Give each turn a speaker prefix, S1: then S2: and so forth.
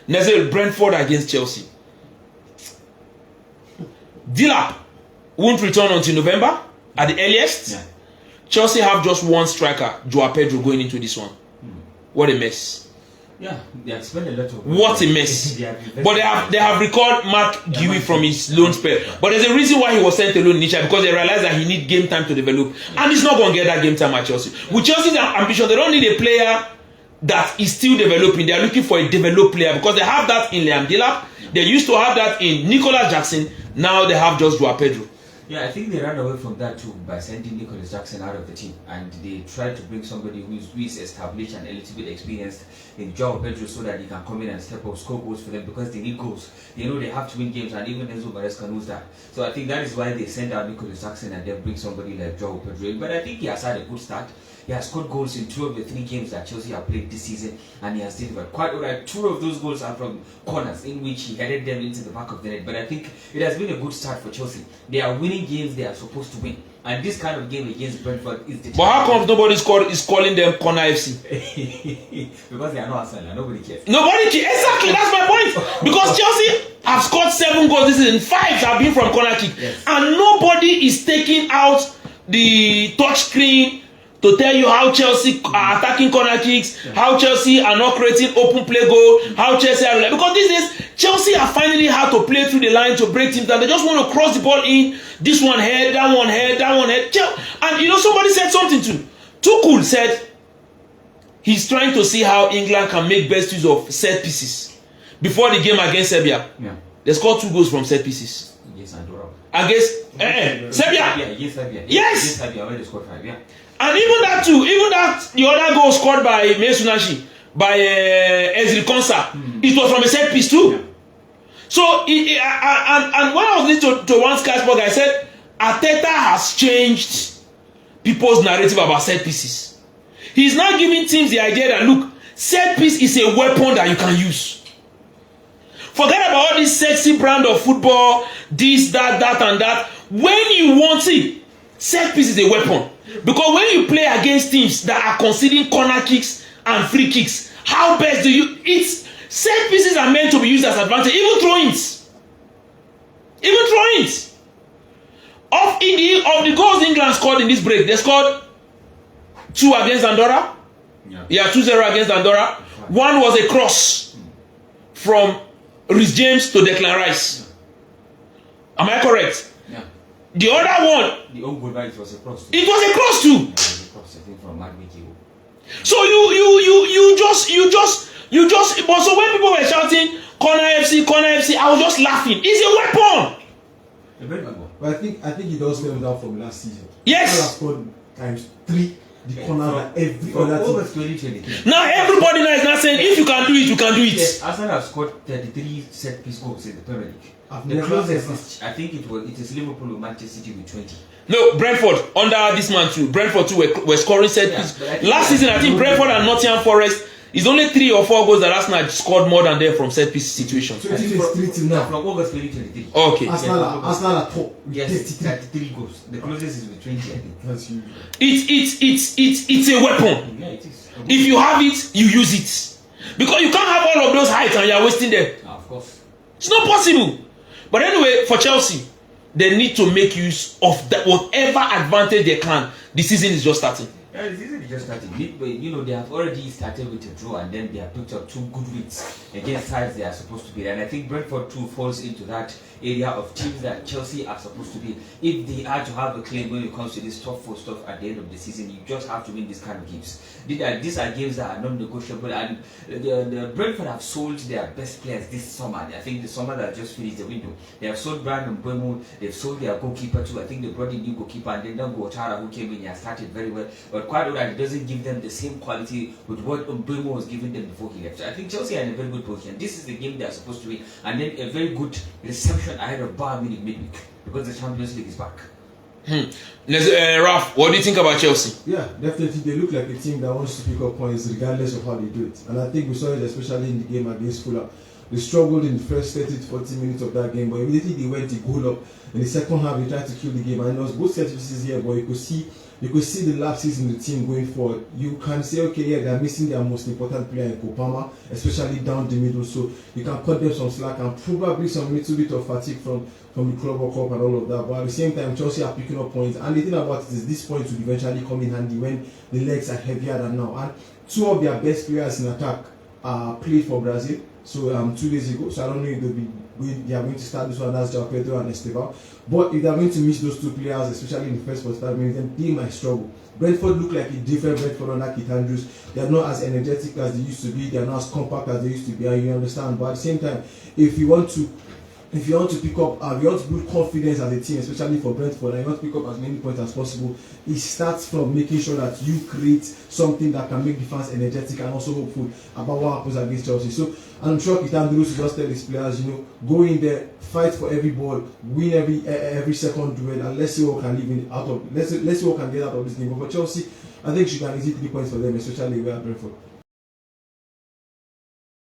S1: Let's say Brentford against Chelsea. Dilap won't return until November at the earliest.
S2: Yeah.
S1: Chelsea have just one striker, Joao Pedro, going into this one. What a mess.
S2: Yeah, they have spent a lot of.
S1: What a mess. But they have recalled Mark Guehi from his loan spell. But there's a reason why he was sent alone initially, because they realized that he need game time to develop, and he's not going to get that game time at Chelsea. With Chelsea's ambition, they don't need a player that is still developing. They are looking for a developed player, because they have that in Liam Delap. They used to have that in Nicolas Jackson. Now they have just Joao Pedro.
S2: Yeah, I think they ran away from that too by sending Nicolas Jackson out of the team, and they tried to bring somebody who is established and a little bit experienced in Joao Pedro, so that he can come in and step up, score goals for them, because they need goals. They know they have to win games, and even Enzo Maresca knows that. So I think that is why they send out Nicolas Jackson and then bring somebody like Joao Pedro. But I think he has had a good start. He has scored goals in 2 of the 3 games that Chelsea have played this season, and he has delivered quite alright. 2 of those goals are from corners, in which he headed them into the back of the net. But I think it has been a good start for Chelsea. They are winning games they are supposed to win, and this kind of game against Brentford is the.
S1: But how come nobody is calling them Corner FC?
S2: Because they are not Arsenal. Nobody cares.
S1: Nobody cares. Exactly, that's my point. Because Chelsea have scored 7 goals this season. 5 have been from corner kick,
S2: yes. And
S1: nobody is taking out the touch screen to tell you how Chelsea are attacking corner kicks, how Chelsea are not creating open play goal, how Chelsea are, because these days Chelsea are finally hard to play through the line to break teams down. They just want to cross the ball in, this one head, that one head, that one head. And you know, somebody said something too. Tuchel said he's trying to see how England can make best use of set pieces. Before the game against Serbia, they scored 2 goals from set pieces.
S2: Yes, Andorra.
S1: Against Serbia.
S2: Yes, Serbia.
S1: Yes.
S2: Serbia already scored 5. Yeah.
S1: And even that too, the other goal scored by Mesunashi, by Ezri Konsa, it was from a set piece too. Yeah. So, and when I was listening to one Sky Sport, I said, Arteta has changed people's narrative about set pieces. He's now giving teams the idea that, look, set piece is a weapon that you can use. Forget about all this sexy brand of football, this, that, and that. When you want it, set piece is a weapon. Because when you play against teams that are conceding corner kicks and free kicks, how best do you... set pieces are meant to be used as advantage. Even throw-ins. Of the goals England scored in this break, they scored 2 against Andorra. Yeah, 2-0 against Andorra. One was a cross from Reece James to Declan Rice. Am I correct?
S2: Yeah.
S1: The other one,
S2: the own goal, it was a cross.
S1: It was a cross too.
S2: Yeah, it was a cross, I think, from Magnifico.
S1: So you just. But so when people were shouting corner FC, I was just laughing. It's a weapon.
S2: A very good one.
S3: But I think it does stem down from last season.
S1: Yes.
S3: Arsenal scored times 3 the corner that every other team.
S1: Now everybody now is not saying if you can do it, you can do it.
S2: Yes, Arsenal have scored 33 set piece goals in the Premier League. The closest is, I think it is Liverpool or Manchester City with 20.
S1: No, Brentford under this man too. Brentford too were scoring set piece. Last season, I think Brentford and Nottingham Forest is only 3 or 4 goals that Arsenal scored more than them from set piece situations.
S3: So it is 3 till now.
S2: From August 2023.
S1: Okay.
S3: Arsenal are top.
S2: Yes, 33 goals. The closest is with 20, I think.
S3: That's huge.
S1: It's a weapon.
S2: Yeah, it is.
S1: If you have it, you use it. Because you can't have all of those heights and you are wasting them.
S2: Of course.
S1: It's not possible. But anyway, for Chelsea, they need to make use of that whatever advantage they can. The season is just starting.
S2: Yeah, the season is just starting. You know, they have already started with a draw, and then they have picked up 2 good wins against sides they are supposed to be. And I think Brentford too falls into that area of teams that Chelsea are supposed to be. If they are to have a claim when it comes to this top 4 stuff at the end of the season, you just have to win this kind of games. These are games that are non-negotiable, and the Brentford have sold their best players this summer. I think the summer that just finished the window, they have sold Brandon Mbeumo, they've sold their goalkeeper too. I think they brought in new goalkeeper, and then Dango Ouattara, who came in and started very well, but quite alright, it doesn't give them the same quality with what Mbeumo was giving them before he left. So I think Chelsea are in a very good position. This is the game they are supposed to win, and then a very good reception ahead of Bayern Munich midweek, because the Champions League is back.
S1: Ralph, what do you think about Chelsea?
S3: Yeah, definitely. They look like a team that wants to pick up points regardless of how they do it. And I think we saw it especially in the game against Fulham. They struggled in the first 30 to 40 minutes of that game, but immediately they went to goal up. In the second half, they tried to kill the game, and it was both set pieces here, but you could see the lapses in the team going forward. You can say, okay, yeah, they're missing their most important player in Kopama, especially down the middle, so you can cut them some slack and probably some little bit of fatigue from the Club World Cup and all of that. But at the same time, Chelsea are picking up points, and the thing about it is this point will eventually come in handy when the legs are heavier than now. And two of their best players in attack played for Brazil. So 2 days ago, so I don't know if they are going to start this one. That's João Pedro and Esteban. But if they are going to miss those two players, especially in the first 45 minutes, then they might struggle. Brentford look like a different Brentford under Keith Andrews. They are not as energetic as they used to be. They are not as compact as they used to be. And you understand. But at the same time, if you want to pick up, if you want to build confidence as a team, especially for Brentford, and you want to pick up as many points as possible, it starts from making sure that you create something that can make the fans energetic and also hopeful about what happens against Chelsea. So I'm sure Keith Andrews will just tell his players, go in there, fight for every ball, win every second duel, and let's see what can let's see what can get out of this game. But for Chelsea, I think she can easily 3 points for them, especially where Brentford.